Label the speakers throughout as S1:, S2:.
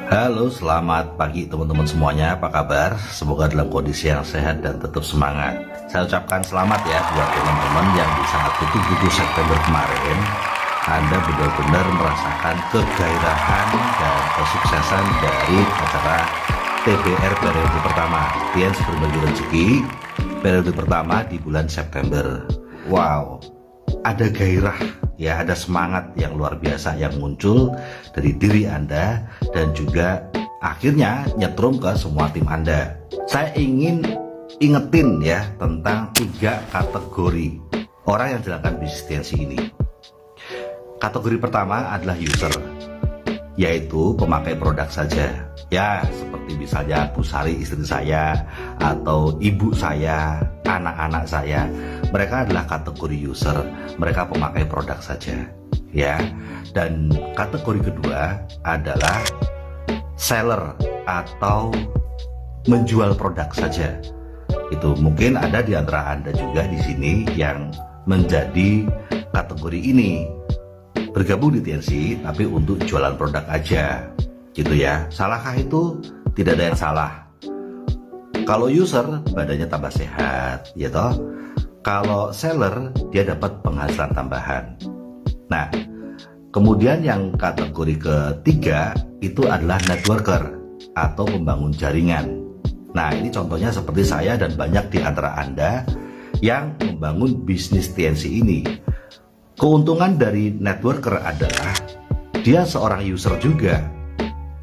S1: Halo, selamat pagi teman-teman semuanya. Apa kabar? Semoga dalam kondisi yang sehat dan tetap semangat. Saya ucapkan selamat ya buat teman-teman yang di saat tutup-tutup September kemarin Anda benar-benar merasakan kegairahan dan kesuksesan dari acara TBR periode pertama, Tiens Berbagi Rezeki periode pertama di bulan September. Wow, ada gairah ya, ada semangat yang luar biasa yang muncul dari diri Anda dan juga akhirnya nyetrum ke semua tim Anda. Saya ingin ingetin ya tentang 3 kategori orang yang jalankan bisnis TNC ini. Kategori pertama adalah user, yaitu pemakai produk saja. Ya, seperti misalnya Bu Sari istri saya, atau ibu saya, anak-anak saya. Mereka adalah kategori user, mereka pemakai produk saja. Ya, dan kategori kedua adalah seller atau menjual produk saja. Itu mungkin ada di antara Anda juga di sini yang menjadi kategori ini. Bergabung di TNC tapi untuk jualan produk aja gitu ya. Salahkah itu? Tidak ada yang salah. Kalau user badannya tambah sehat ya toh. Kalau seller dia dapat penghasilan tambahan. Nah, kemudian yang kategori ketiga itu adalah networker atau pembangun jaringan. Nah, ini contohnya seperti saya dan banyak di antara Anda yang membangun bisnis TNC ini. Keuntungan dari networker adalah dia seorang user juga.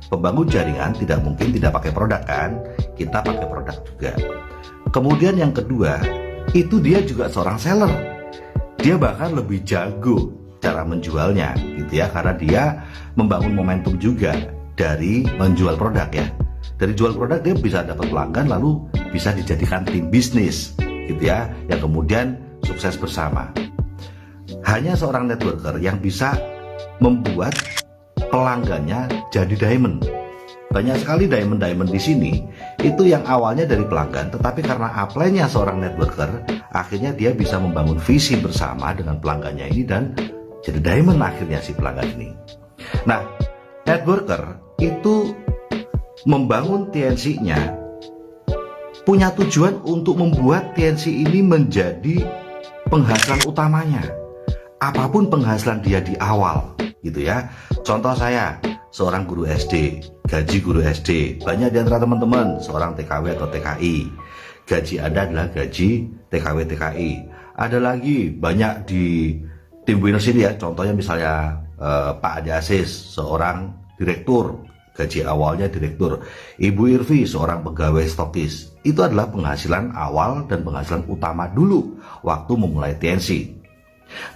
S1: Pembangun jaringan tidak mungkin tidak pakai produk kan? Kita pakai produk juga. Kemudian yang kedua, itu dia juga seorang seller. Dia bahkan lebih jago cara menjualnya gitu ya, karena dia membangun momentum juga dari menjual produk ya. Dari jual produk dia bisa dapat pelanggan lalu bisa dijadikan tim bisnis gitu ya, yang kemudian sukses bersama. Hanya seorang networker yang bisa membuat pelanggannya jadi diamond. Banyak sekali diamond di sini itu yang awalnya dari pelanggan, tetapi karena apply-nya seorang networker, akhirnya dia bisa membangun visi bersama dengan pelanggannya ini dan jadi diamond akhirnya si pelanggan ini. Nah, networker itu membangun TNC-nya punya tujuan untuk membuat TNC ini menjadi penghasilan utamanya. Apapun penghasilan dia di awal gitu ya. Contoh saya seorang guru SD, gaji guru SD. Banyak di antara teman-teman seorang TKW atau TKI, gaji Anda adalah gaji TKW TKI. Ada lagi banyak di tim winners ini ya. Contohnya misalnya Pak Ade Asis, seorang direktur, gaji awalnya direktur. Ibu Irvi, seorang pegawai stokis. Itu adalah penghasilan awal dan penghasilan utama dulu waktu memulai TNC.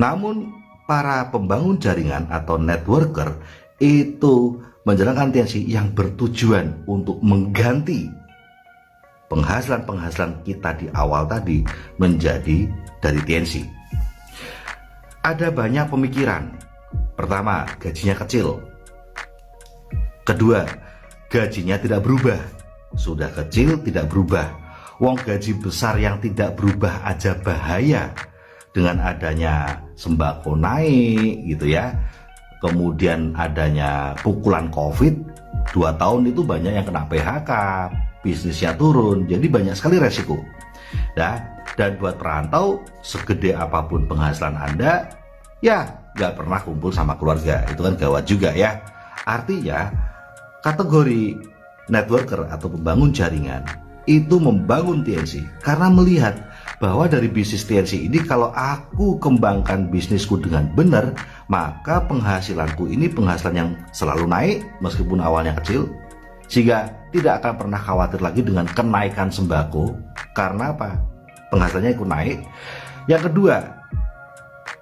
S1: Namun para pembangun jaringan atau networker itu menjalankan TNC yang bertujuan untuk mengganti penghasilan-penghasilan kita di awal tadi menjadi dari TNC. Ada banyak pemikiran. Pertama, gajinya kecil. Kedua, gajinya tidak berubah. Sudah kecil tidak berubah. Wong gaji besar yang tidak berubah aja bahaya. Dengan adanya sembako naik gitu ya, kemudian adanya pukulan COVID 2 tahun itu banyak yang kena PHK, bisnisnya turun, jadi banyak sekali resiko. Dan buat perantau, segede apapun penghasilan Anda, ya nggak pernah kumpul sama keluarga, itu kan gawat juga ya. Artinya kategori networker atau pembangun jaringan itu membangun TNC karena melihat bahwa dari bisnis TNC ini kalau aku kembangkan bisnisku dengan benar, maka penghasilanku ini penghasilan yang selalu naik meskipun awalnya kecil, sehingga tidak akan pernah khawatir lagi dengan kenaikan sembako. Karena apa? Penghasilannya ikut naik. Yang kedua,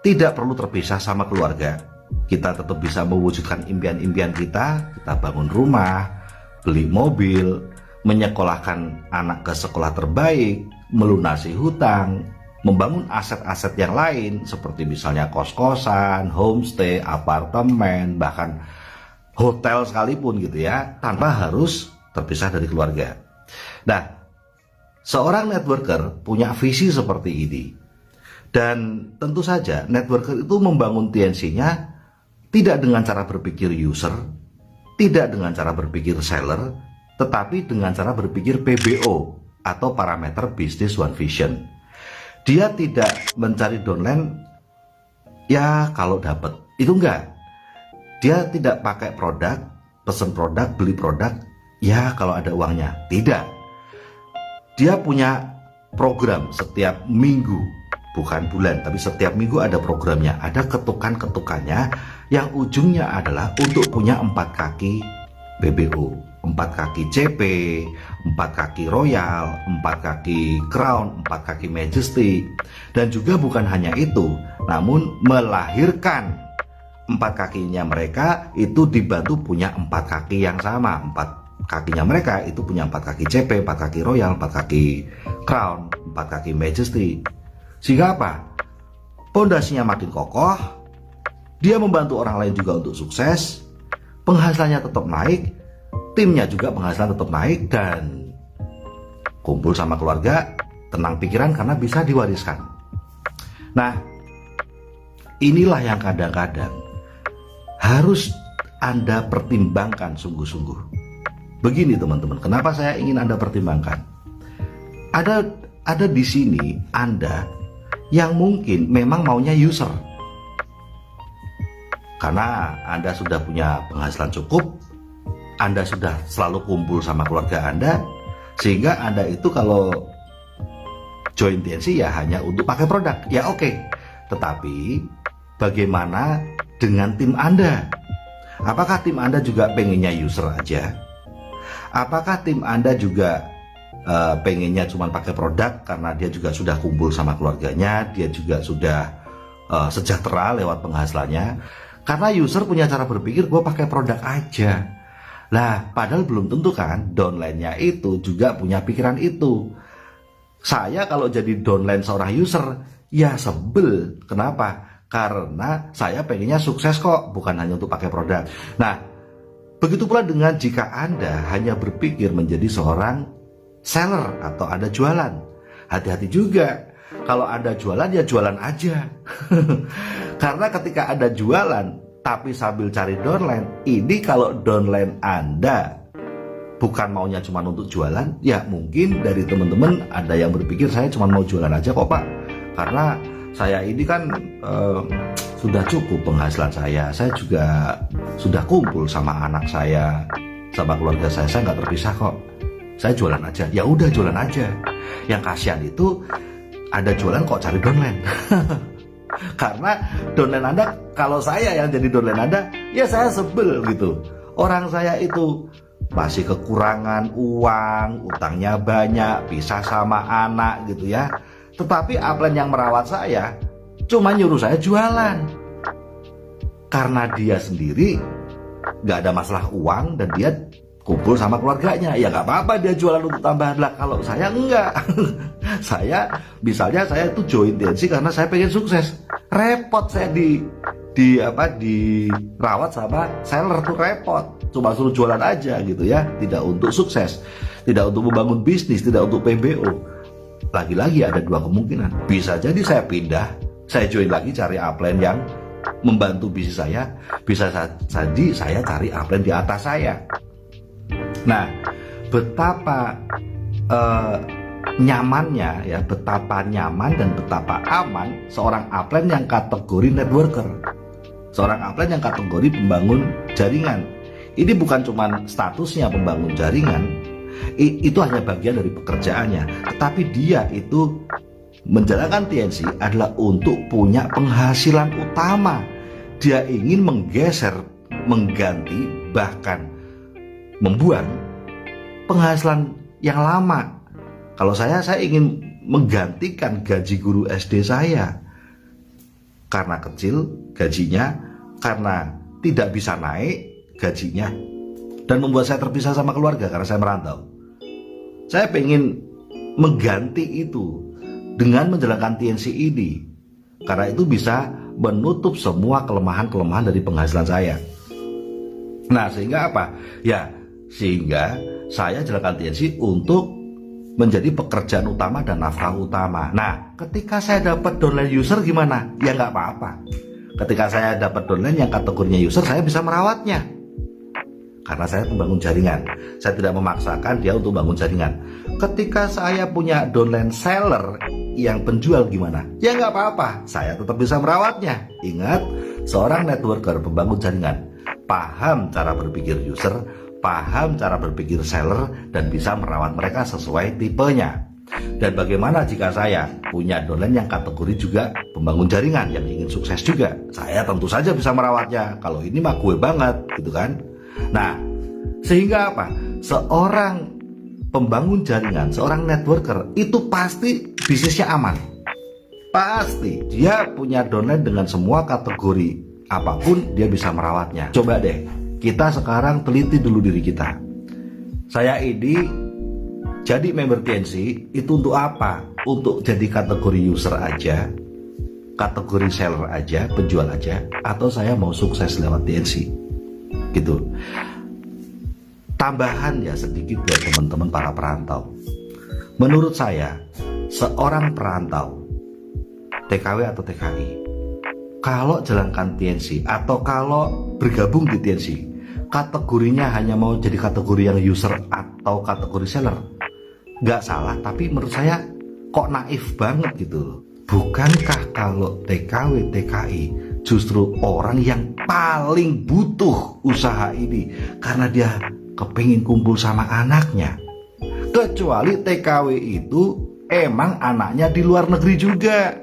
S1: tidak perlu terpisah sama keluarga. Kita tetap bisa mewujudkan impian-impian kita bangun rumah, beli mobil, menyekolahkan anak ke sekolah terbaik, melunasi hutang, membangun aset-aset yang lain seperti misalnya kos-kosan, homestay, apartemen, bahkan hotel sekalipun gitu ya, tanpa harus terpisah dari keluarga. Nah, seorang networker punya visi seperti ini. Dan tentu saja networker itu membangun TNC-nya tidak dengan cara berpikir user, tidak dengan cara berpikir seller, tetapi dengan cara berpikir PBO atau parameter Business One Vision. Dia tidak mencari downline ya kalau dapat, itu enggak. Dia tidak pakai produk, pesan produk, beli produk ya kalau ada uangnya, tidak. Dia punya program setiap minggu, bukan bulan, tapi setiap minggu ada programnya, ada ketukan-ketukannya yang ujungnya adalah untuk punya 4 kaki PBO, 4 kaki CP, 4 kaki Royal, 4 kaki Crown, 4 kaki Majesty. Dan juga bukan hanya itu, namun melahirkan 4 kakinya mereka itu dibantu punya 4 kaki yang sama. 4 kakinya mereka itu punya 4 kaki CP, 4 kaki Royal, 4 kaki Crown, 4 kaki Majesty. Sehingga apa? Pondasinya makin kokoh, dia membantu orang lain juga untuk sukses, penghasilannya tetap naik, timnya juga penghasilan tetap naik, dan kumpul sama keluarga, tenang pikiran karena bisa diwariskan. Nah, inilah yang kadang-kadang harus Anda pertimbangkan sungguh-sungguh. Begini teman-teman, kenapa saya ingin Anda pertimbangkan? Ada di sini Anda yang mungkin memang maunya user, karena Anda sudah punya penghasilan cukup, Anda sudah selalu kumpul sama keluarga Anda, sehingga Anda itu kalau join TNC ya hanya untuk pakai produk, ya oke. Tetapi bagaimana dengan tim Anda? Apakah tim Anda juga pengennya user aja? Apakah tim Anda juga pengennya cuma pakai produk karena dia juga sudah kumpul sama keluarganya, dia juga sudah sejahtera lewat penghasilannya? Karena user punya cara berpikir, gue pakai produk aja. Lah, padahal belum tentu kan downline-nya itu juga punya pikiran itu. Saya kalau jadi downline seorang user, ya sebel. Kenapa? Karena saya pengennya sukses kok, bukan hanya untuk pakai produk. Nah, begitu pula dengan jika Anda hanya berpikir menjadi seorang seller atau Anda jualan. Hati-hati juga. Kalau Anda jualan, ya jualan aja. Karena ketika Anda jualan tapi sambil cari downline, ini kalau downline Anda bukan maunya cuma untuk jualan, ya mungkin dari teman-teman ada yang berpikir saya cuma mau jualan aja kok Pak, karena saya ini kan sudah cukup penghasilan saya juga sudah kumpul sama anak saya, sama keluarga saya nggak terpisah kok, saya jualan aja. Ya udah jualan aja. Yang kasihan itu Anda jualan kok cari downline. Karena downline Anda, kalau saya yang jadi downline Anda, ya saya sebel gitu. Orang saya itu masih kekurangan uang, utangnya banyak, pisah sama anak gitu ya. Tetapi upline yang merawat saya cuma nyuruh saya jualan. Karena dia sendiri gak ada masalah uang dan dia kumpul sama keluarganya, ya nggak apa-apa dia jualan untuk tambahan. Lah kalau saya enggak. Saya misalnya saya tuh join TNC karena saya pengen sukses, repot saya dirawat sama seller tuh repot, cuma suruh jualan aja gitu ya, tidak untuk sukses, tidak untuk membangun bisnis, tidak untuk PBO. Lagi-lagi ada dua kemungkinan, bisa jadi saya pindah, saya join lagi cari upline yang membantu bisnis saya, bisa jadi saya cari upline di atas saya. Nah, betapa nyamannya ya, betapa nyaman dan betapa aman seorang upline yang kategori networker, seorang upline yang kategori pembangun jaringan. Ini bukan cuma statusnya pembangun jaringan, itu hanya bagian dari pekerjaannya, tetapi dia itu menjalankan TNC adalah untuk punya penghasilan utama. Dia ingin menggeser, mengganti, bahkan membuang penghasilan yang lama. Kalau saya ingin menggantikan gaji guru SD saya karena kecil gajinya, karena tidak bisa naik gajinya, dan membuat saya terpisah sama keluarga karena saya merantau. Saya ingin mengganti itu dengan menjalankan TNC ini, karena itu bisa menutup semua kelemahan-kelemahan dari penghasilan saya. Nah, sehingga apa? Ya, sehingga saya jalankan TNC untuk menjadi pekerjaan utama dan nafkah utama. Nah, ketika saya dapat downline user gimana? Ya nggak apa-apa. Ketika saya dapat downline yang kategorinya user, saya bisa merawatnya. karena saya membangun jaringan. Saya tidak memaksakan dia untuk bangun jaringan. Ketika saya punya downline seller yang penjual gimana? Ya nggak apa-apa, saya tetap bisa merawatnya. Ingat, seorang networker pembangun jaringan paham cara berpikir user, paham cara berpikir seller, dan bisa merawat mereka sesuai tipenya. Dan bagaimana jika saya punya downline yang kategori juga pembangun jaringan yang ingin sukses juga? Saya tentu saja bisa merawatnya. Kalau ini mah gue banget gitu kan. Nah, sehingga apa? Seorang pembangun jaringan, seorang networker itu pasti bisnisnya aman. Pasti dia punya downline dengan semua kategori apapun, dia bisa merawatnya. Coba deh, kita sekarang teliti dulu diri kita. Saya ini jadi member TNC itu untuk apa? Untuk jadi kategori user aja, kategori seller aja, penjual aja, atau saya mau sukses lewat TNC? Gitu. Tambahan ya sedikit buat teman-teman para perantau. Menurut saya, seorang perantau TKW atau TKI, kalau jalankan TNC atau kalau bergabung di TNC, kategorinya hanya mau jadi kategori yang user atau kategori seller, nggak salah, tapi menurut saya kok naif banget gitu. Bukankah kalau TKW TKI justru orang yang paling butuh usaha ini karena dia kepingin kumpul sama anaknya? Kecuali TKW itu emang anaknya di luar negeri juga,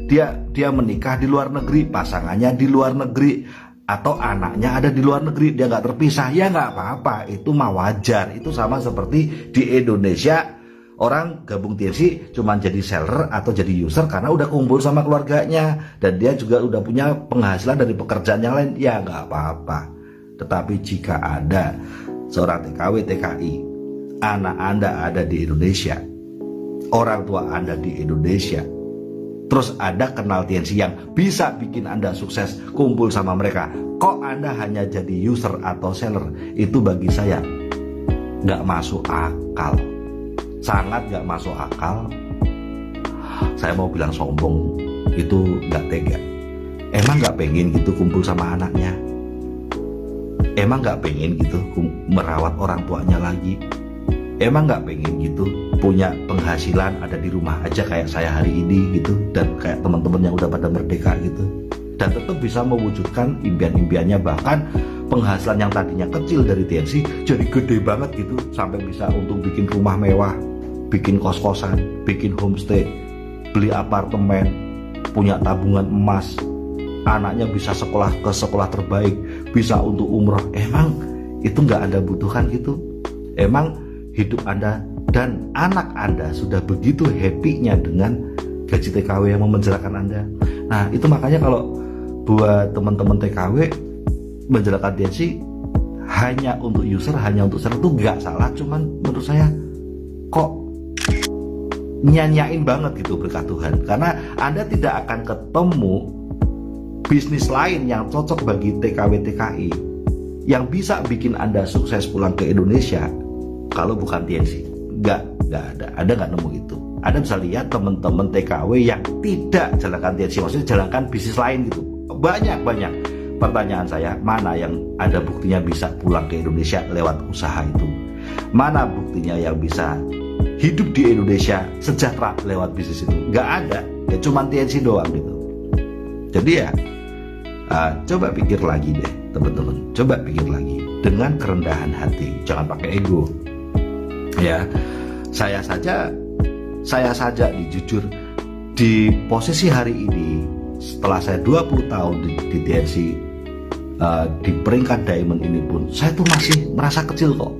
S1: dia menikah di luar negeri, pasangannya di luar negeri, atau anaknya ada di luar negeri, dia nggak terpisah, ya nggak apa-apa, itu mah wajar. Itu sama seperti di Indonesia orang gabung TNC cuma jadi seller atau jadi user karena udah kumpul sama keluarganya dan dia juga udah punya penghasilan dari pekerjaan yang lain, ya nggak apa-apa. Tetapi jika ada seorang TKW TKI, anak Anda ada di Indonesia, orang tua Anda di Indonesia, terus Anda kenal TNC yang bisa bikin Anda sukses kumpul sama mereka, kok Anda hanya jadi user atau seller? Itu bagi saya nggak masuk akal. Sangat gak masuk akal. Saya mau bilang sombong, itu gak tega. Emang gak pengen gitu kumpul sama anaknya? Emang gak pengen gitu merawat orang tuanya lagi? Emang gak pengen gitu punya penghasilan ada di rumah aja kayak saya hari ini gitu, dan kayak teman-teman yang udah pada merdeka gitu, dan tetap bisa mewujudkan impian-impiannya, bahkan penghasilan yang tadinya kecil dari TNC jadi gede banget gitu, sampai bisa untuk bikin rumah mewah, bikin kos-kosan, bikin homestay, beli apartemen, punya tabungan emas, anaknya bisa sekolah ke sekolah terbaik, bisa untuk umroh. Emang itu nggak Anda butuhkan gitu? Emang hidup Anda dan anak Anda sudah begitu happy-nya dengan gaji TKW yang memenjarakan Anda? Nah, itu makanya kalau buat teman-teman TKW, menjalankan TNC hanya untuk user, hanya untuk seller itu nggak salah, cuman menurut saya kok nyanyain banget gitu berkat Tuhan, karena Anda tidak akan ketemu bisnis lain yang cocok bagi TKW TKI yang bisa bikin Anda sukses pulang ke Indonesia kalau bukan TNC. Nggak ada, Anda nggak nemu itu. Anda bisa lihat teman-teman TKW yang tidak jalankan TNC, maksudnya jalankan bisnis lain gitu, banyak. Pertanyaan saya, mana yang ada buktinya bisa pulang ke Indonesia lewat usaha itu? Mana buktinya yang bisa hidup di Indonesia sejahtera lewat bisnis itu? Gak ada, ya cuma TNC doang gitu. Jadi ya, coba pikir lagi deh teman-teman, coba pikir lagi dengan kerendahan hati, jangan pakai ego. Ya, saya saja nih jujur, di posisi hari ini setelah saya 20 tahun di TNC, di peringkat diamond ini pun saya tuh masih merasa kecil kok.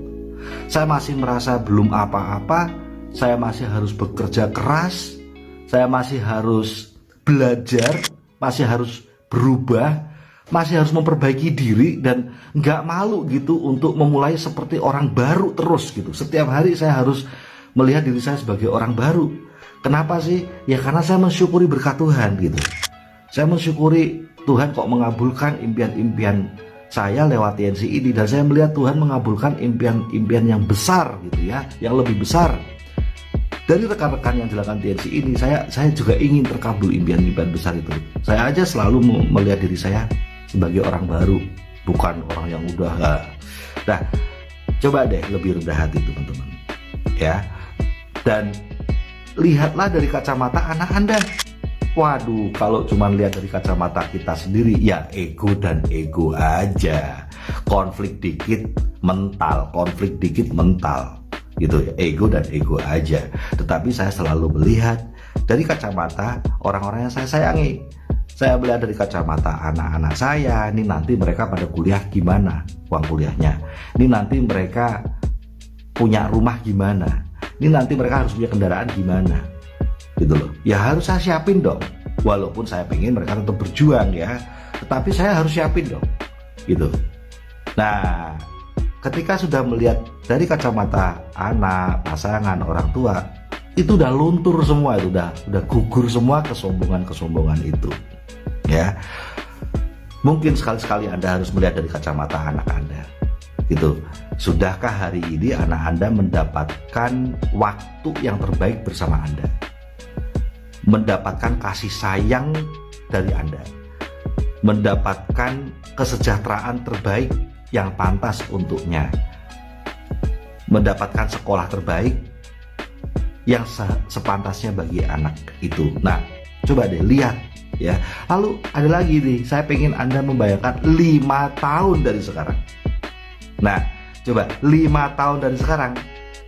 S1: Saya masih merasa belum apa-apa. Saya masih harus bekerja keras, saya masih harus belajar, masih harus berubah, masih harus memperbaiki diri, dan nggak malu gitu untuk memulai seperti orang baru terus gitu. Setiap hari saya harus melihat diri saya sebagai orang baru. Kenapa sih? Ya karena saya mensyukuri berkat Tuhan gitu. Saya mensyukuri Tuhan kok mengabulkan impian-impian saya lewat TNC ini, dan saya melihat Tuhan mengabulkan impian-impian yang besar gitu ya, yang lebih besar. Dari rekan-rekan yang jalankan TNC ini, saya juga ingin terkabul impian-impian besar itu. Saya aja selalu melihat diri saya sebagai orang baru, bukan orang yang udah Nah, coba deh lebih rendah hati teman-teman, ya. Dan lihatlah dari kacamata anak Anda. Waduh, kalau cuma lihat dari kacamata kita sendiri, ya ego dan ego aja. Konflik dikit mental, gitu ya, ego dan ego aja. Tetapi saya selalu melihat dari kacamata orang-orang yang saya sayangi. Saya melihat dari kacamata anak-anak saya, ini nanti mereka pada kuliah gimana uang kuliahnya, ini nanti mereka punya rumah gimana, ini nanti mereka harus punya kendaraan gimana, gitu loh. Ya harus saya siapin dong, walaupun saya pengen mereka tetap berjuang ya, tetapi saya harus siapin dong, gitu. Nah, ketika sudah melihat dari kacamata anak, pasangan, orang tua, itu udah luntur semua, itu udah gugur semua kesombongan itu, ya. Mungkin sekali-sekali Anda harus melihat dari kacamata anak Anda, gitu. Sudahkah hari ini anak Anda mendapatkan waktu yang terbaik bersama Anda, mendapatkan kasih sayang dari Anda, mendapatkan kesejahteraan terbaik yang pantas untuknya, mendapatkan sekolah terbaik yang sepantasnya bagi anak itu. Nah, coba deh lihat ya. Lalu ada lagi nih, saya pengen Anda membayangkan 5 tahun dari sekarang. Nah, coba 5 tahun dari sekarang,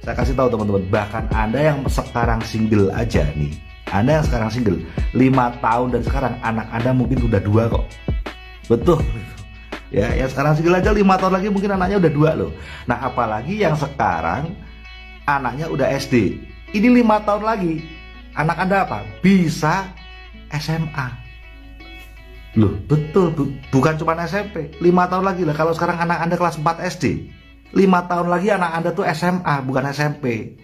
S1: saya kasih tahu teman-teman, bahkan Anda yang sekarang single aja nih, Anda yang sekarang single, 5 tahun dari sekarang anak Anda mungkin udah 2 kok. Betul. Ya, yang sekarang single aja 5 tahun lagi mungkin anaknya udah 2 loh. Nah, apalagi yang sekarang anaknya udah SD. Ini 5 tahun lagi anak Anda apa? Bisa SMA. Loh, betul, bukan cuma SMP. 5 tahun lagi lah, kalau sekarang anak Anda kelas 4 SD, 5 tahun lagi anak Anda tuh SMA, bukan SMP.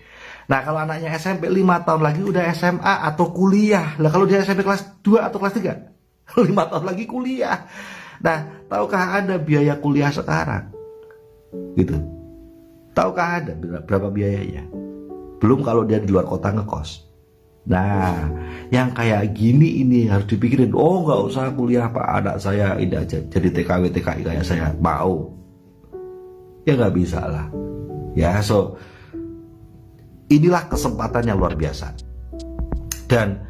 S1: Nah, kalau anaknya SMP 5 tahun lagi udah SMA atau kuliah. Lah, kalau dia SMP kelas 2 atau kelas 3, 5 tahun lagi kuliah. Nah, tahukah Anda biaya kuliah sekarang? Gitu. Tahukah Anda berapa biayanya? Belum kalau dia di luar kota ngekos. Nah, yang kayak gini ini harus dipikirin. Oh, nggak usah kuliah Pak, anak saya ini aja jadi TKW TKI kayak saya mau. Ya nggak bisa lah. Ya, so inilah kesempatan yang luar biasa. Dan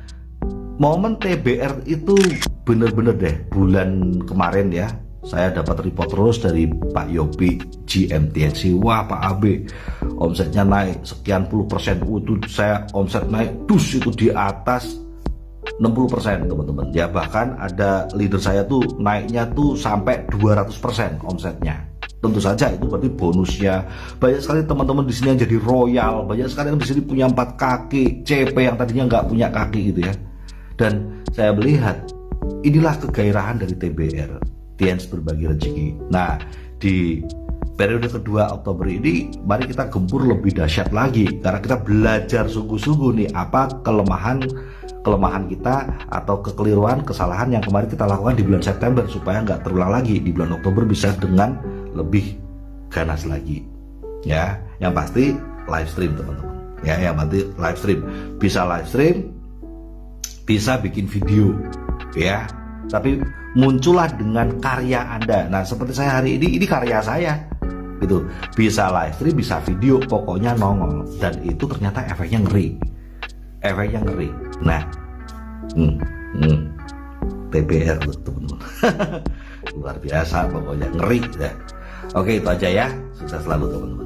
S1: momen TBR itu bener-bener deh, bulan kemarin ya, saya dapat report terus dari Pak Yopi GMTNC. Wah Pak AB, omsetnya naik sekian puluh persen. Itu saya omset naik itu di atas 60% teman-teman. Ya bahkan ada leader saya tuh naiknya tuh sampai 200% omsetnya. Tentu saja itu berarti bonusnya. Banyak sekali teman-teman di sini yang jadi royal, banyak sekali yang di sini punya 4 kaki, CP yang tadinya nggak punya kaki gitu ya. Dan saya melihat inilah kegairahan dari TBR, Tiens Berbagi Rezeki. Nah, di periode kedua Oktober ini, mari kita gempur lebih dahsyat lagi, karena kita belajar sungguh-sungguh nih apa kelemahan kita atau kekeliruan, kesalahan yang kemarin kita lakukan di bulan September, supaya nggak terulang lagi di bulan Oktober, bisa dengan lebih ganas lagi. Ya, yang pasti live stream teman-teman. Ya, yang pasti live stream, bisa bikin video, ya. Tapi muncullah dengan karya Anda. Nah, seperti saya hari ini karya saya, gitu. Bisa live stream, bisa video, pokoknya nongol. Dan itu ternyata efeknya ngeri. Nah, TBR teman-teman. Luar biasa, pokoknya ngeri ya. Oke, itu aja ya. Sukses selalu teman-teman.